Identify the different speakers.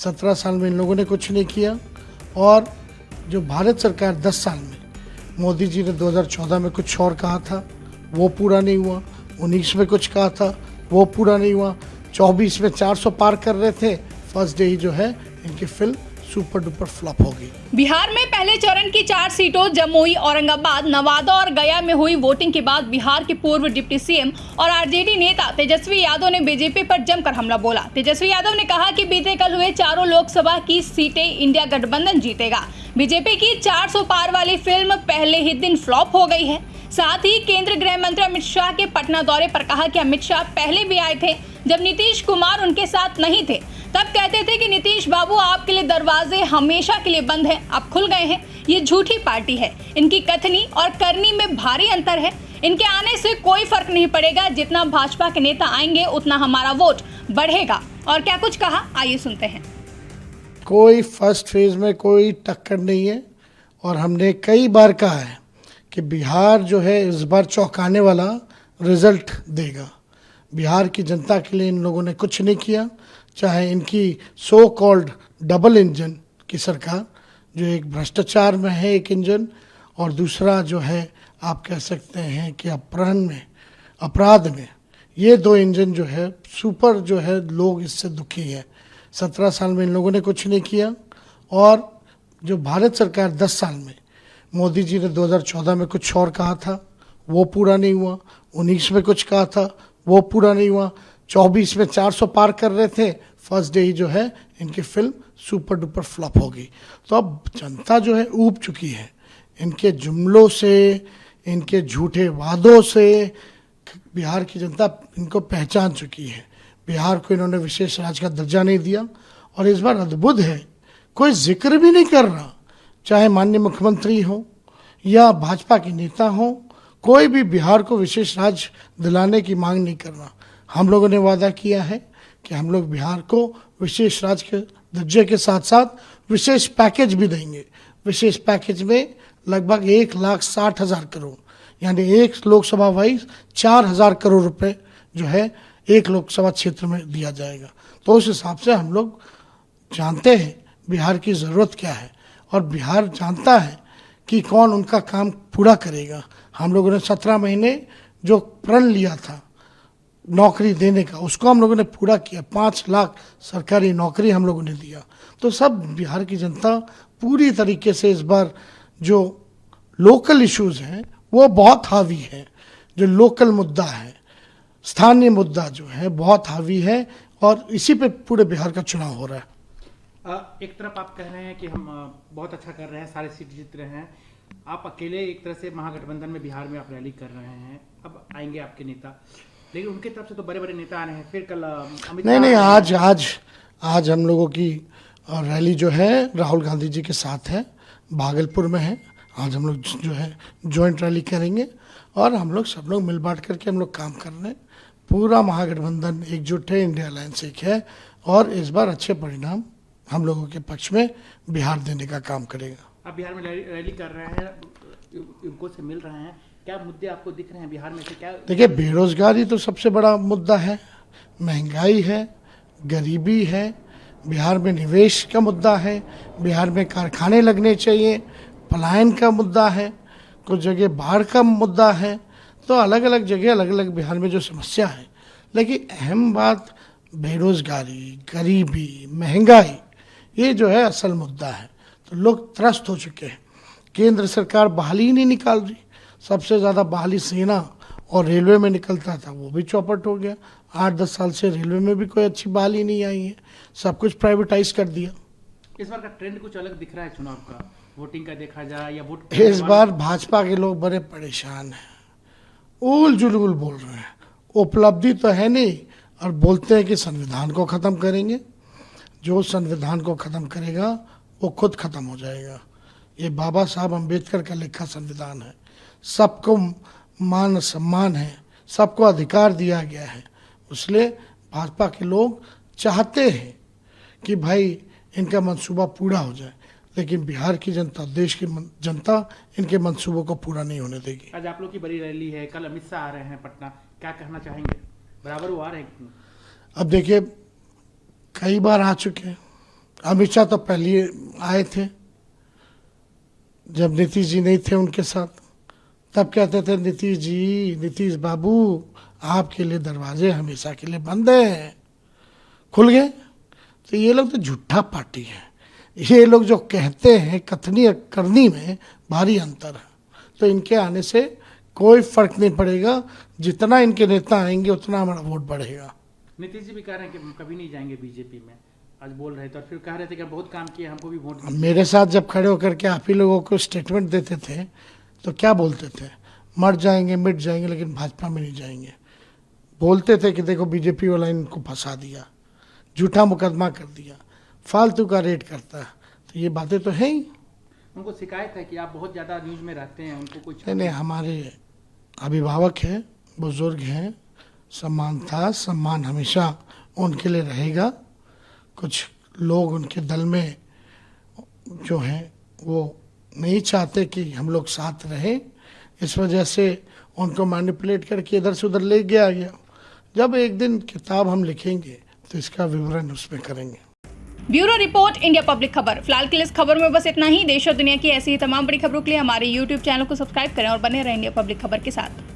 Speaker 1: 17 साल में इन लोगों ने कुछ नहीं किया। और जो भारत सरकार 10 साल में, मोदी जी ने 2014 में कुछ और कहा था, वो पूरा नहीं हुआ। 19 में कुछ कहा था, वो पूरा नहीं हुआ। 24 में 400 पार कर रहे थे, फर्स्ट डे ही जो है इनकी फिल्म सुपर डुपर फ्लॉप होगी।
Speaker 2: बिहार में पहले चरण की 4 सीटों जमुई, औरंगाबाद, नवादा और गया में हुई वोटिंग के बाद बिहार के पूर्व डिप्टी सीएम और आरजेडी नेता तेजस्वी यादव ने बीजेपी पर जमकर हमला बोला। तेजस्वी यादव ने कहा कि बीते कल हुए चारों लोकसभा की सीटें इंडिया गठबंधन जीतेगा। बीजेपी की 400 पार वाली फिल्म पहले ही दिन फ्लॉप हो गई है। साथ ही केंद्रीय गृह मंत्री अमित शाह के पटना दौरे पर कहा कि अमित शाह पहले भी आए थे जब नीतीश कुमार उनके साथ नहीं थे, तब कहते थे कि नीतीश बाबू आपके लिए दरवाजे हमेशा के लिए बंद हैं, अब खुल गए हैं। ये झूठी पार्टी है, इनकी कथनी और करनी में भारी अंतर है। इनके आने से कोई फर्क नहीं पड़ेगा, जितना भाजपा के नेता आएंगे उतना हमारा वोट बढ़ेगा। और क्या कुछ कहा, आइए सुनते हैं।
Speaker 1: कोई फर्स्ट फेज में कोई टक्कर नहीं है और हमने कई बार कहा है कि बिहार जो है इस बार चौंकाने वाला रिजल्ट देगा। बिहार की जनता के लिए इन लोगों ने कुछ नहीं किया, चाहे इनकी सो कॉल्ड डबल इंजन की सरकार, जो एक भ्रष्टाचार में है एक इंजन, और दूसरा जो है आप कह सकते हैं कि अपराध में, ये दो इंजन जो है सुपर जो है, लोग इससे दुखी हैं। 17 साल में इन लोगों ने कुछ नहीं किया। और जो भारत सरकार 10 साल में, मोदी जी ने 2014 में कुछ और कहा था, वो पूरा नहीं हुआ। 19 में कुछ कहा था, वो पूरा नहीं हुआ। 24 में 400 पार कर रहे थे, फर्स्ट डे ही जो है इनकी फिल्म सुपर डुपर फ्लॉप होगी। तो अब जनता जो है ऊब चुकी है इनके जुमलों से, इनके झूठे वादों से। बिहार की जनता इनको पहचान चुकी है। बिहार को इन्होंने विशेष राज्य का दर्जा नहीं दिया और इस बार अद्भुत है, कोई जिक्र भी नहीं कर रहा, चाहे माननीय मुख्यमंत्री हो या भाजपा के नेता हो, कोई भी बिहार को विशेष राज्य दिलाने की मांग नहीं कर रहा। हम लोगों ने वादा किया है कि हम लोग बिहार को विशेष राज्य के दर्जे के साथ साथ विशेष पैकेज भी देंगे। विशेष पैकेज में लगभग 1,60,000 करोड़, यानी एक लोकसभा वाइज 4,000 करोड़ रुपए जो है एक लोकसभा क्षेत्र में दिया जाएगा। तो उस हिसाब से हम लोग जानते हैं बिहार की ज़रूरत क्या है और बिहार जानता है कि कौन उनका काम पूरा करेगा। हम लोगों ने 17 महीने जो प्रण लिया था नौकरी देने का, उसको हम लोगों ने पूरा किया। 5 लाख सरकारी नौकरी हम लोगों ने दिया। तो सब बिहार की जनता पूरी तरीके से इस बार जो लोकल इश्यूज हैं वो बहुत हावी है। जो लोकल मुद्दा है, स्थानीय मुद्दा जो है बहुत हावी है और इसी पे पूरे बिहार का चुनाव हो रहा है।
Speaker 3: एक तरफ आप कह रहे हैं कि हम बहुत अच्छा कर रहे हैं, सारे सीट जीत रहे हैं। आप अकेले एक तरह से महागठबंधन में बिहार में आप रैली कर रहे हैं, अब आएंगे आपके नेता, लेकिन उनकी तरफ से तो बड़े बड़े नेता आ रहे हैं। फिर कल अमित
Speaker 1: नहीं, आज हम लोगों की रैली जो है राहुल गांधी जी के साथ है, भागलपुर में है। आज हम लोग जो है जॉइंट रैली करेंगे और हम लोग सब लोग मिल बांट करके हम लोग काम कर रहे हैं। पूरा महागठबंधन एकजुट है, इंडिया अलायंस एक है और इस बार अच्छे परिणाम हम लोगों के पक्ष में बिहार देने का काम करेगा।
Speaker 3: आप बिहार में रैली कर रहे हैं, युवकों से मिल रहे हैं, क्या मुद्दे आपको दिख रहे हैं बिहार में से? क्या
Speaker 1: देखिए, बेरोजगारी तो सबसे बड़ा मुद्दा है, महंगाई है, गरीबी है, बिहार में निवेश का मुद्दा है, बिहार में कारखाने लगने चाहिए, पलायन का मुद्दा है, कुछ जगह बाढ़ का मुद्दा है। तो अलग अलग जगह अलग अलग बिहार में जो समस्या है, लेकिन अहम बात बेरोजगारी, गरीबी, महंगाई, ये जो है असल मुद्दा है। तो लोग त्रस्त हो चुके हैं। केंद्र सरकार बहाली ही नहीं निकाल रही। सबसे ज़्यादा बहाली सेना और रेलवे में निकलता था, वो भी चौपट हो गया। 8-10 साल से रेलवे में भी कोई अच्छी बहाली नहीं आई है, सब कुछ प्राइवेटाइज कर दिया।
Speaker 3: इस बार का ट्रेंड कुछ अलग दिख रहा है चुनाव का, वोटिंग का देखा जाए या वोट
Speaker 1: इस बार भाजपा के लोग बड़े परेशान हैं, उल जुलूल बोल रहे हैं। उपलब्धि तो है नहीं और बोलते हैं कि संविधान को ख़त्म करेंगे। जो संविधान को ख़त्म करेगा वो खुद ख़त्म हो जाएगा। ये बाबा साहब अम्बेडकर का लिखा संविधान है, सबको मान सम्मान है, सबको अधिकार दिया गया है। इसलिए भाजपा के लोग चाहते हैं कि भाई इनका मंसूबा पूरा हो जाए, लेकिन बिहार की जनता, देश की जनता इनके मंसूबों को पूरा नहीं होने देगी।
Speaker 3: आज आप लोग की बड़ी रैली है, कल अमित शाह आ रहे हैं पटना, क्या कहना चाहेंगे? बराबर वो आ रहे हैं?
Speaker 1: अब देखिए, कई बार आ चुके हैं, अमित शाह तो पहले आए थे जब नीतीश जी नहीं थे उनके साथ, तब कहते थे नीतीश जी, नीतीश बाबू आपके लिए दरवाजे हमेशा के लिए बंद हैं, खुल गए। तो ये लोग तो झूठा पार्टी है। ये लोग जो कहते हैं कथनी और करनी में भारी अंतर है। तो इनके आने से कोई फर्क नहीं पड़ेगा, जितना इनके नेता आएंगे उतना हमारा वोट बढ़ेगा।
Speaker 3: नीतीश जी भी कह रहे हैं कि हम कभी नहीं जाएंगे बीजेपी में, आज बोल रहे थे, और फिर कह रहे थे कि बहुत काम किए, हमको भी वोट दीजिए।
Speaker 1: मेरे साथ जब खड़े होकर के आप ही लोगों को स्टेटमेंट देते थे तो क्या बोलते थे? मर जाएंगे, मिट जाएंगे, लेकिन भाजपा में नहीं जाएंगे। बोलते थे कि देखो बीजेपी वाला इनको फंसा दिया, झूठा मुकदमा कर दिया, फालतू का रेट करता है। तो ये बातें तो हैं ही।
Speaker 3: उनको शिकायत है कि आप बहुत ज्यादा न्यूज में रहते हैं, उनको कुछ
Speaker 1: नहीं, हमारे अभिभावक हैं, बुजुर्ग हैं, सम्मान था, सम्मान हमेशा उनके लिए रहेगा। कुछ लोग उनके दल में जो हैं वो नहीं चाहते कि हम लोग साथ रहें, इस वजह से उनको मैनिपुलेट करके इधर से उधर ले गया। जब एक दिन किताब हम लिखेंगे तो इसका विवरण उसमें करेंगे।
Speaker 2: ब्यूरो रिपोर्ट, इंडिया पब्लिक खबर। फिलहाल के लिए इस खबर में बस इतना ही। देश और दुनिया की ऐसी ही तमाम बड़ी खबरों के लिए हमारे YouTube चैनल को सब्सक्राइब करें और बने रहें इंडिया पब्लिक खबर के साथ।